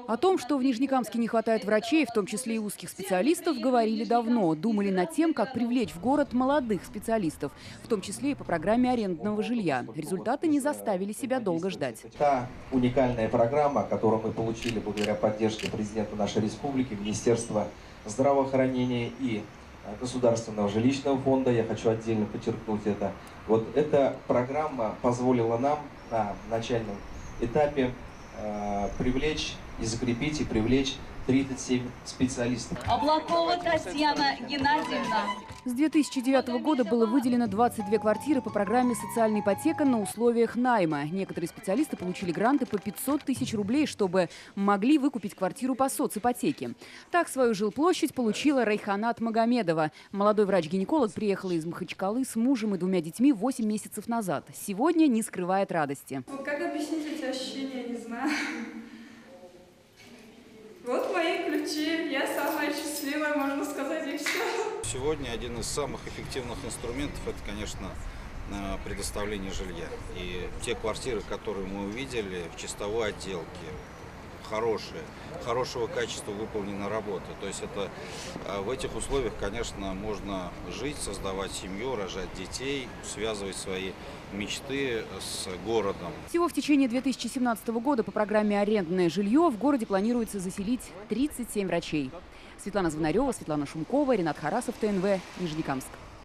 О том, что в Нижнекамске не хватает врачей, в том числе и узких специалистов, говорили давно. Думали над тем, как привлечь в город молодых специалистов, в том числе и по программе арендного жилья. Результаты не заставили себя долго ждать. Та уникальная программа, которую мы получили благодаря поддержке президента нашей республики, Министерства здравоохранения и Государственного жилищного фонда, я хочу отдельно подчеркнуть это. Вот эта программа позволила нам на начальном этапе привлечь и закрепить и привлечь 37 специалистов. Облакова Татьяна Геннадьевна. С 2009 года было выделено 22 квартиры по программе «Социальная ипотека» на условиях найма. Некоторые специалисты получили гранты по 500 тысяч рублей, чтобы могли выкупить квартиру по соципотеке. Так свою жилплощадь получила Райханат Магомедова. Молодой врач-гинеколог приехала из Махачкалы с мужем и 2 детьми 8 месяцев назад. Сегодня не скрывает радости. Как объяснить эти ощущения, не знаю. Вот мои ключи. Я самая счастливая, можно сказать, и все. Сегодня один из самых эффективных инструментов – это, конечно, предоставление жилья. И те квартиры, которые мы увидели в чистовой отделке, хорошего качества выполнена работа. То есть это в этих условиях, конечно, можно жить, создавать семью, рожать детей, связывать свои мечты с городом. Всего в течение 2017 года по программе «Арендное жилье» в городе планируется заселить 37 врачей. Светлана Звонарева, Светлана Шумкова, Ренат Харасов, ТНВ, Нижнекамск.